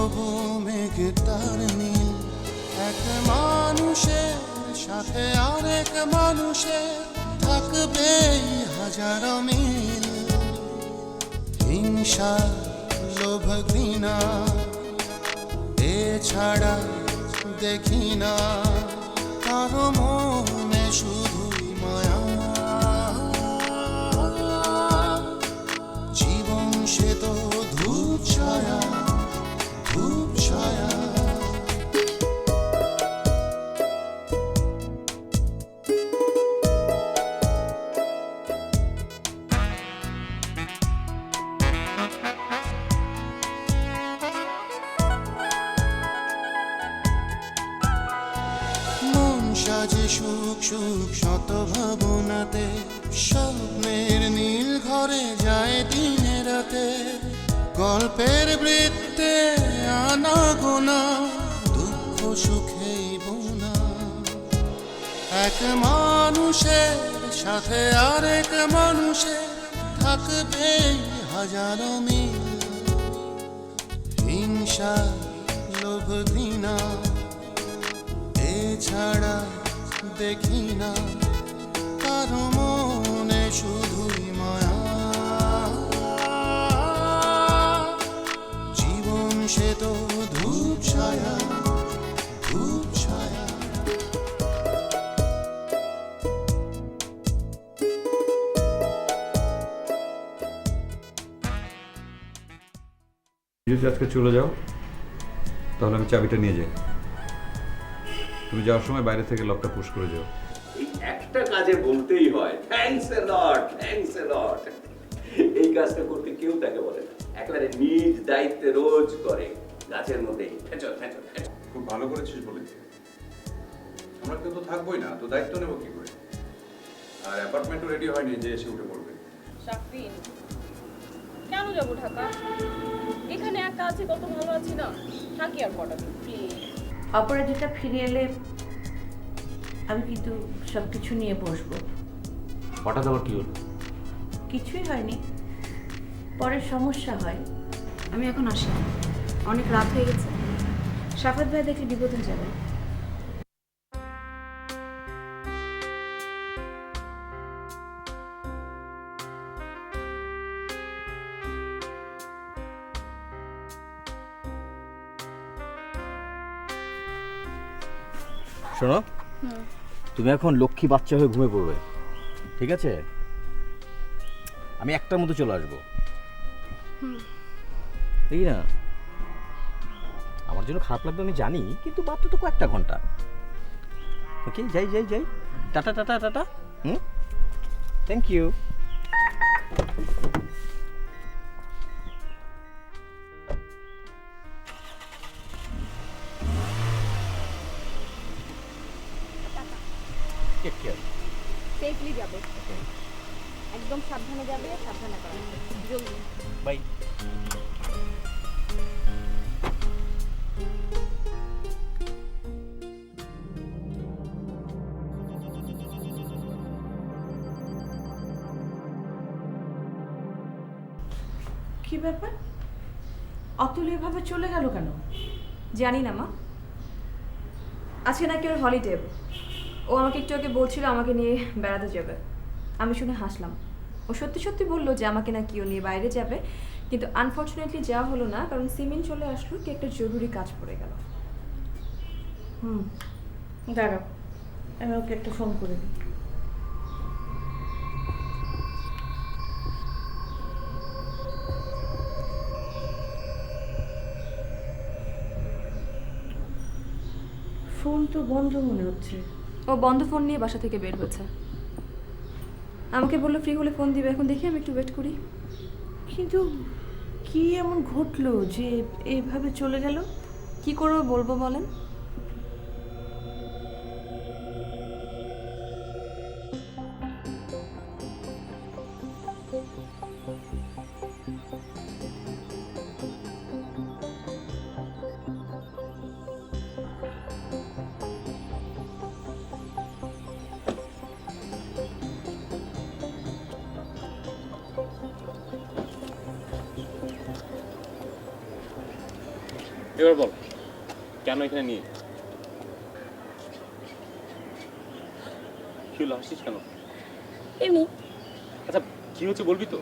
তবু মেঘটার নীল, এক মানুষের সাথে আরেক মানুষের থাকবে হাজারো মিল। হিংসা, লোভ, ঘৃণা এছাড়া দেখি না কারো মনে, শুধুই মায়া। জীবন সে তো ধূপ ছায়া, ধূপ ছায়া। সাজে সুখ সুখ শত ভাবনাতে, স্বপ্নের নীল ঘরে যায় দিনে রাতে। গল্পের বৃত্তে আনা গোনা, দুঃখ সুখেই বোনা। এক মানুষের সাথে আরেক মানুষের থাকবে হাজারো মিল। হিংসা, লোভ, ঘৃণা এছাড়া দেখি না কারো মনে, শুধুই মায়া। জীবন সে তো ধূপ ছায়া, ধূপ ছায়া। যদি আজকে চলে যাও তাহলে আমি চাবিটা নিয়ে যাই। তুমি যাওয়ার সময় বাইরে থেকে লকটা পুশ করে যাও। এই একটা কাজে বলতেই হয় thanks a lot, thanks a লট। এই কাজটা করতে কেউ তাকে বলে না, একেবারে নিজ দায়িত্বে রোজ করে। গাছের মধ্যেই ফেচর ফেচর ফেচর। খুব ভালো করেছিস বলেছি। আমরা কেউ তো থাকবোই না, তো দায়িত্ব নেবো কি করে? আর অ্যাপার্টমেন্টও রেডি হয়নি যে এসে উঠে পড়বে। শাফিন, কেন যাবো ঢাকা? এখানে একা আছে, কত ভালো আছি না? থাকি আর কটা দিন প্লিজ। অপরাজিতা ফিরে এলে আমি কিন্তু সব কিছু নিয়ে বসবো। হঠাৎ আবার কি হলো? কিছুই হয়নি, পরে সমস্যা হয়। আমি এখন আসি, অনেক রাত হয়ে গেছে। সাফাত ভাই দেখলে বিপদ হয়ে যাবে। শোনো, তুমি এখন লক্ষ্মী বাচ্চা হয়ে ঘুমিয়ে পড়বে, ঠিক আছে? আমি 1টার মধ্যে চলে আসবো। এই না, আমার জন্য খারাপ লাগবে আমি জানি, কিন্তু মাত্র তো কয়েকটা ঘন্টা। ওকে, যাই যাই যাই, tata tata tata. Thank you. Take care. Safely যাবে, একদম সাবধানে যাবে, সাবধানে করা জলদি। বাই। কি ব্যাপার, অতুল এভাবে চলে গেল কেন? জানি না মা, আজকে নাকি ওর হলিডে। ও আমাকে একটু আগে বলছিল আমাকে নিয়ে বেড়াতে যাবে। আমি শুনে হাসলাম। ও সত্যি সত্যি বললো যে আমাকে নাকি ও নিয়ে বাইরে যাবে, কিন্তু আনফর্চুনেটলি যাওয়া হলো না, কারণ সিমিন চলে আসলো, কি একটা জরুরি কাজ পড়ে গেল। দাঁড়াও, আমি ওকে একটা ফোন করে দিই। ফোন তো বন্ধ মনে হচ্ছে। ও বন্ধ ফোন নিয়ে বাসা থেকে বের হয়েছে। আমাকে বললো ফ্রি হলে ফোন দিবে। এখন দেখি আমি একটু ওয়েট করি। কিন্তু কি এমন ঘটলো যে এইভাবে চলে গেল? কি করবো বলবো বলেন? এবার বল কেন এখানে নিয়ে কি হলো, হাসিস কেন? এমনি। আচ্ছা কি হচ্ছে বলবি তো?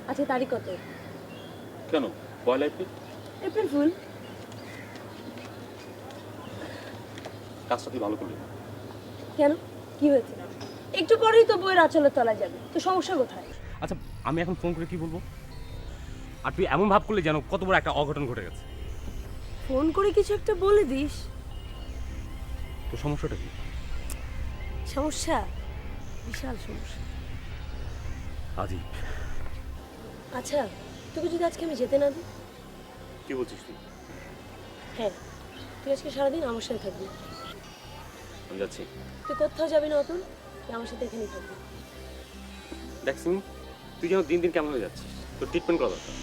আচ্ছা তারিখ কত? কেন, পয়লা এপ্রিল? April fool. কাজটা তুই ভালো করলি। কেন, কি হয়েছে? একটু পরেই তো বইয়ের আঁচলের তলায় যাবে, তো সমস্যা কোথায়? আচ্ছা আমি এখন ফোন করে কি বলবো? আর তুই এমন ভাব করলে যেন কত বড় একটা অঘটন ঘটে গেছে। ফোন করে কিছু একটা বলে দিস। তো সমস্যাটা কি? সমস্যা, বিশাল সমস্যা। আজি আচ্ছা তোকে যদি আজকে আমি যেতে না দিই? কি বলছিস তুই? হ্যাঁ, তুই আজকে সারাদিন আমার সাথে থাকবি। আমি যাচ্ছি। তুই কোথাও যাবি না অতুল, তুই আমার সাথে এখানেই থাকবি। দেখ সিমি, তুই যেন দিন দিন কেমন হয়ে যাচ্ছিস, তোর ট্রিটমেন্ট করা দরকার।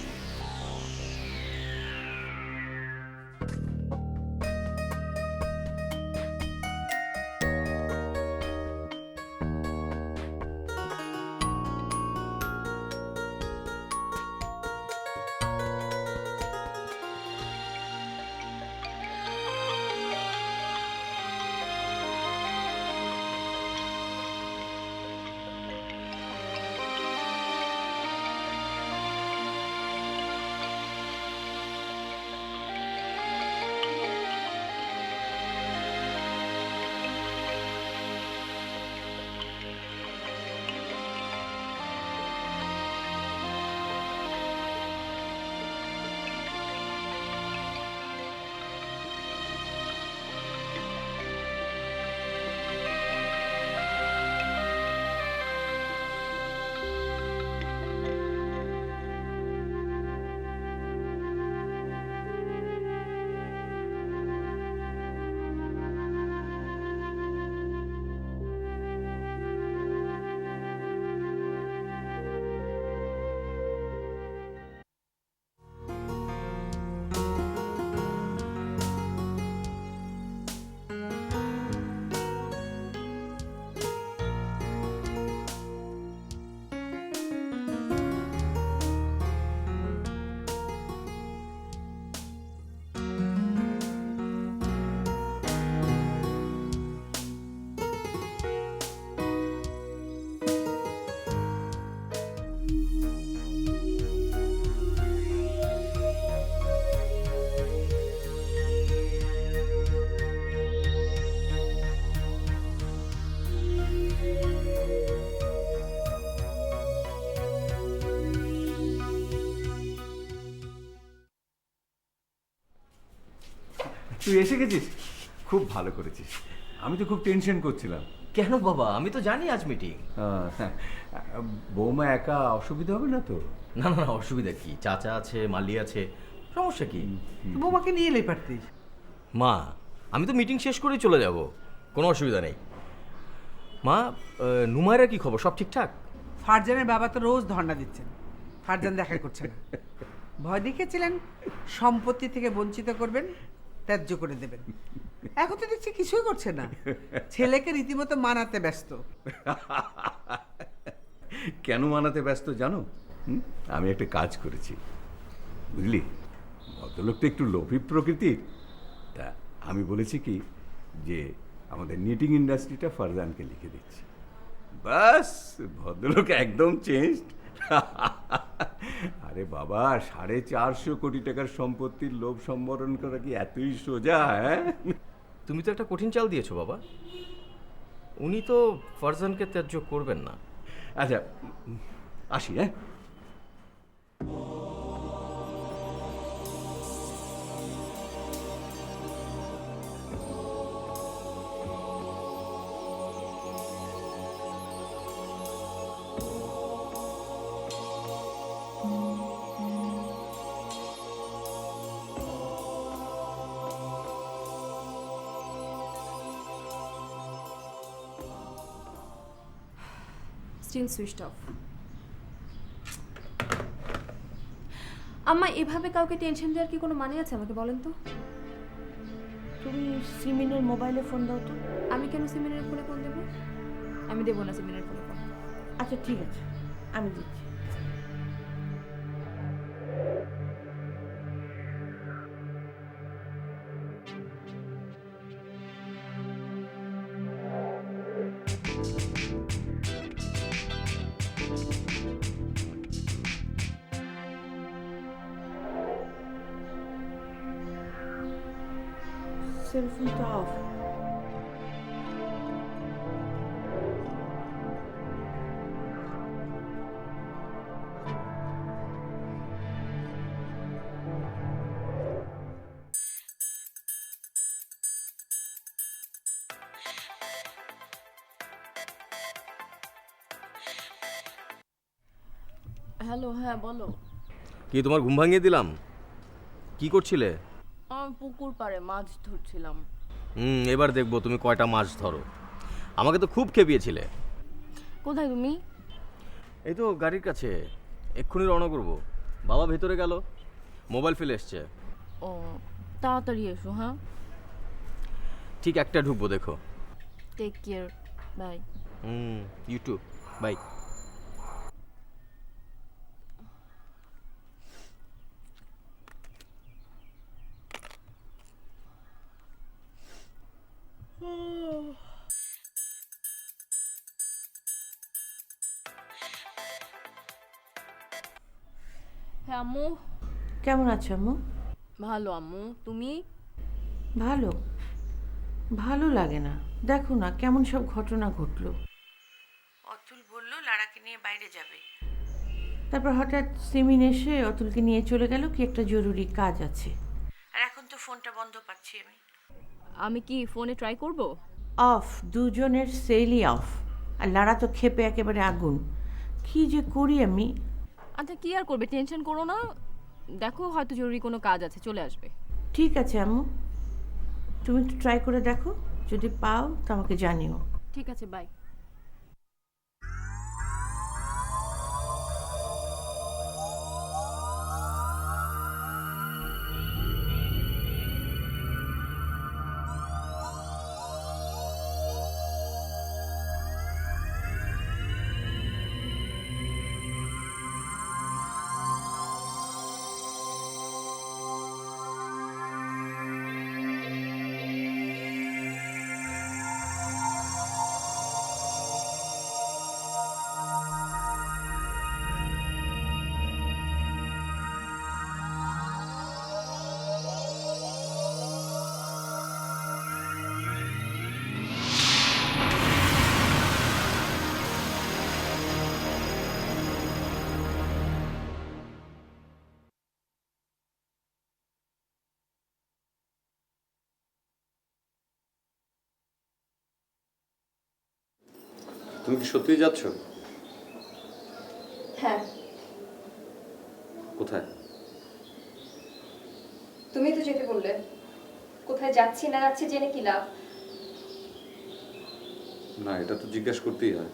তুই এসে গেছিস, খুব ভালো করেছিস। আমি তো খুব টেনশন করছিলাম। কেন বাবা, আমি তো জানি আজ মিটিং। হ্যাঁ, বৌমা একা অসুবিধা হবে না তো? না না না, অসুবিধা কি, চাচা আছে, মালি আছে, সমস্যা কি? বৌমাকে নিয়ে এলেই পারতিস। মা, আমি তো মিটিং শেষ করেই চলে যাব, কোনো অসুবিধা নেই। মা, নুমাইরার কি খবর, সব ঠিকঠাক? ফারজানের বাবা তো রোজ ধর্ণা দিচ্ছেন, ফারজান দেখা করছে না। ভয় দেখিয়েছিলেন সম্পত্তি থেকে বঞ্চিত করবেন, ত্যায্য করে দেবেন। এখন তো দেখছি কিছুই করছে না, ছেলেকে রীতিমতো মানাতে ব্যস্ত। কেন মানাতে ব্যস্ত জানো? আমি একটা কাজ করেছি, বুঝলি? ভদ্রলোকটা একটু লোভী প্রকৃতির, তা আমি বলেছি কি যে আমাদের নিটিং ইন্ডাস্ট্রিটা ফারজানকে লিখে দিচ্ছি। বাস, ভদ্রলোক একদম চেঞ্জড। আরে বাবা, 450 কোটি টাকার সম্পত্তির লোভ সম্বরণ করা কি এতই সোজা? হ্যাঁ, তুমি তো একটা কঠিন চাল দিয়েছো বাবা, উনি তো ফারজানকে ত্যায্য করবেন না। আচ্ছা আসি, হ্যাঁ? Still switched off. আম্মা, এভাবে কাউকে টেনশন দেওয়ার কি কোনো মানে আছে আমাকে বলেন তো? তুমি সিমিনের মোবাইলে ফোন দাও তো। আমি কেন সিমিনের ফোনে ফোন দেবো? আমি দেবো না সিমিনের ফোনে ফোন। আচ্ছা ঠিক আছে, আমি দিচ্ছি। সেলফোনটা অফ। হ্যালো, হ্যাঁ বলো। কি তোমার ঘুম ভাঙিয়ে দিলাম? কি করছিলে? আমি পুকুর পাড়ে মাছ ধরছিলাম। এবার দেখবো তুমি কয়টা মাছ ধরো। আমাকে তো খুব খেপিয়েছিলে। কোথায় তুমি? এই তো গাড়ির কাছে, এক্ষুনি রওনা করবো। বাবা ভেতরে গেল, মোবাইল ফেলে এসছে। ও, তাড়াতাড়ি এসো। হ্যাঁ, ঠিক একটা ঢুকবো, দেখো। Take care, bye. YouTube, bye. হ্যাঁ আম্মু। কেমন আছো আম্মু? ভালো আম্মু, তুমি? ভালো ভালো লাগে না। দেখো না কেমন সব ঘটনা ঘটলো। অতুল বলল লারাকে নিয়ে বাইরে যাবে, তারপর হঠাৎ সিমিন এসে অতুলকে নিয়ে চলে গেল কি একটা জরুরি কাজ আছে। আর এখন তো ফোনটা বন্ধ পাচ্ছি আমি। আমি কি ফোনে ট্রাই করব? অফ, দুজনের সেলই অফ। আর লারা তো ক্ষেপে একেবারে আগুন। কি যে করি আমি। আচ্ছা, কি আর করবে, টেনশন করো না। দেখো হয়তো জরুরি কোনো কাজ আছে, চলে আসবে। ঠিক আছে আম্মু, তুমি একটু ট্রাই করে দেখো, যদি পাও তো আমাকে জানিও। ঠিক আছে, বাই। তুমি কি সত্যিই যাচ্ছ? হ্যাঁ। কোথায়? তুমি তো যেতে বললে। কোথায় যাচ্ছি না যাচ্ছি জেনে কি লাভ? না, এটা তো জিজ্ঞেস করতেই হয়।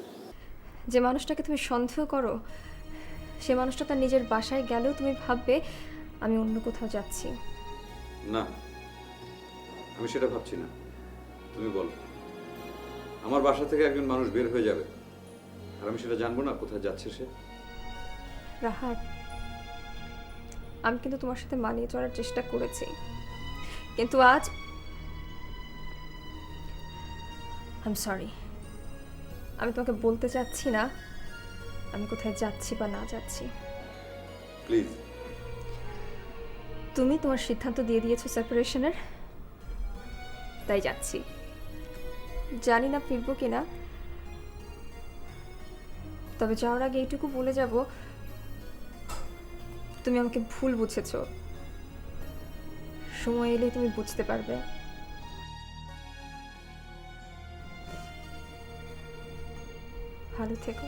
যে মানুষটাকে তুমি সন্দেহ করো, সে মানুষটা তার নিজের বাসায় গেলেও তুমি ভাববে আমি অন্য কোথাও যাচ্ছি। না, আমি সেটা ভাবছি না। তুমি বলো, আমার বাসা থেকে একজন মানুষ বের হয়ে যাবে আর আমি সেটা জানবো না কোথায় যাচ্ছে সে? রাহাত, আমি কিন্তু তোমার সাথে মানিয়ে চলার চেষ্টা করেছি, কিন্তু আজ আই এম সরি। আমি তোমাকে বলতে চাচ্ছি না আমি কোথায় যাচ্ছি বা না যাচ্ছি। প্লিজ। তুমি তোমার সিদ্ধান্ত দিয়ে দিয়েছো সেপারেশনের, তাই যাচ্ছি। জানি না ফিরবো কিনা, তবে যাওয়ার আগে এইটুকু বলে যাব, তুমি আমাকে ভুল বুঝেছো। সময় এলে তুমি বুঝতে পারবে। ভালো থেকো।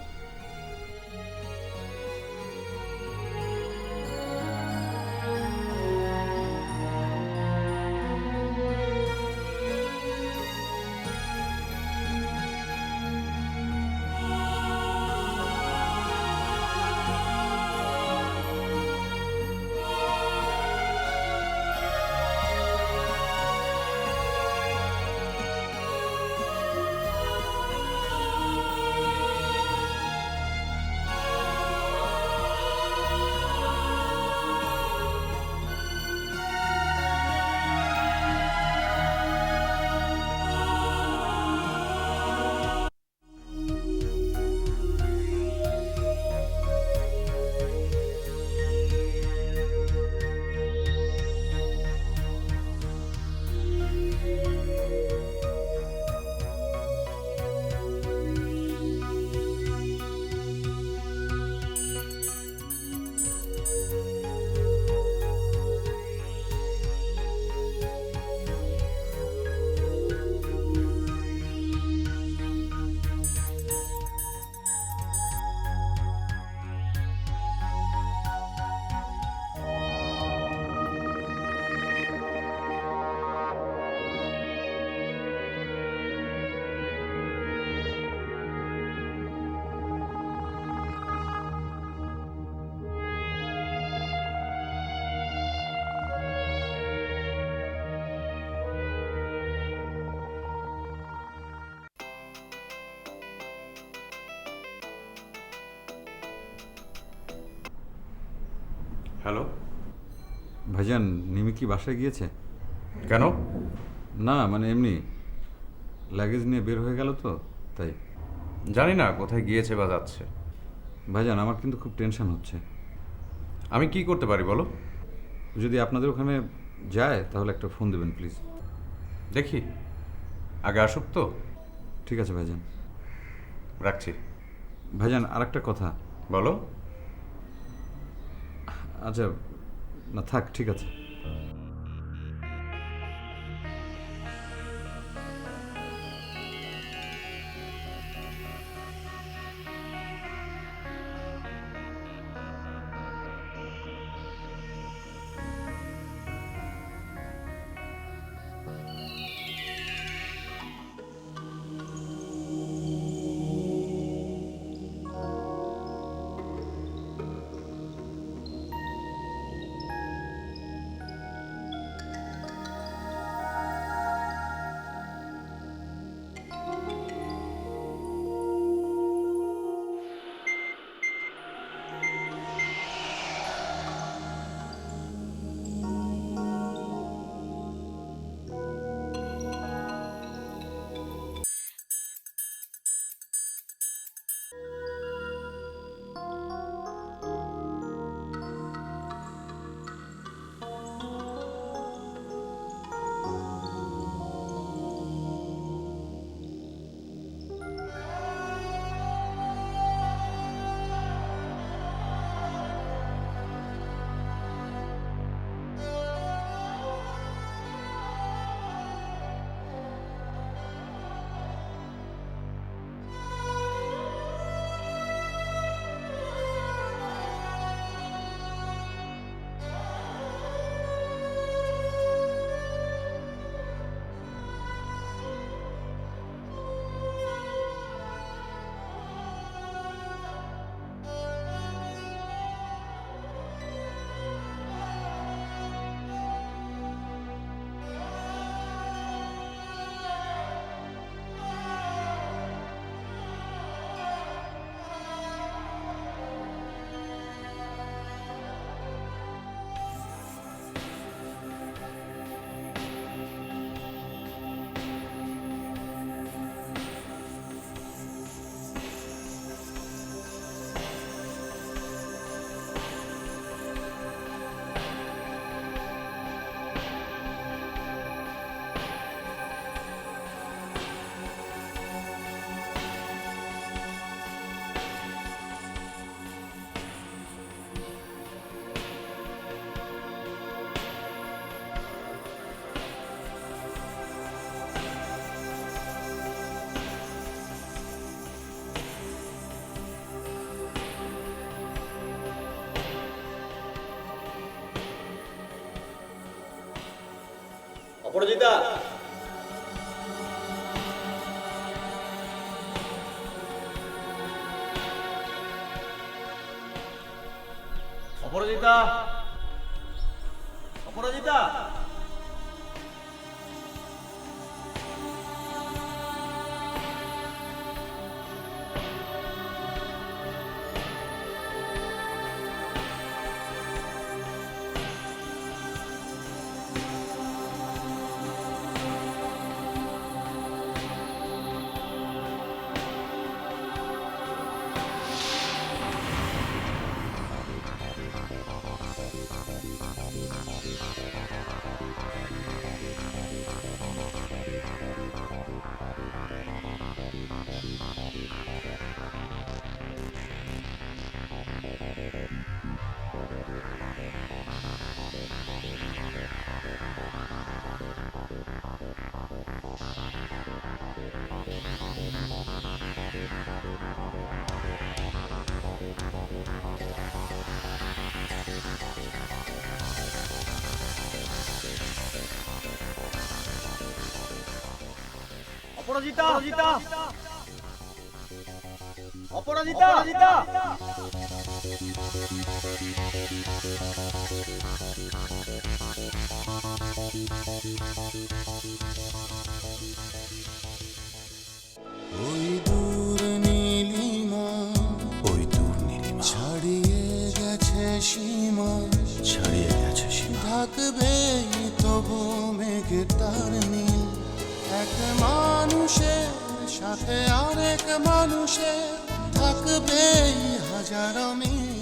হ্যালো, ভাইজান নিমি কি বাসায় গিয়েছে? কেন? না মানে এমনি লাগেজ নিয়ে বের হয়ে গেল তো তাই। জানি না কোথায় গিয়েছে বা যাচ্ছে। ভাইজান আমার কিন্তু খুব টেনশন হচ্ছে। আমি কি করতে পারি বলো? যদি আপনাদের ওখানে যায় তাহলে একটা ফোন দেবেন প্লিজ। দেখি, আগে আসুক তো। ঠিক আছে ভাইজান, রাখছি। ভাইজান আর একটা কথা। বলো। আচ্ছা না থাক, ঠিক আছে। অপরাজিতা, অপরাজিতা, অপরাজিতা। অপরাজিতা, অপরাজিতা, অপরাজিতা। ওই দূর নীলিমা, ওই দূর নীলিমা ছাড়িয়ে গেছে সীমা। তার মিল, এক মানুষের সাথে আরেক মানুষের থাকবেই হাজার মিল।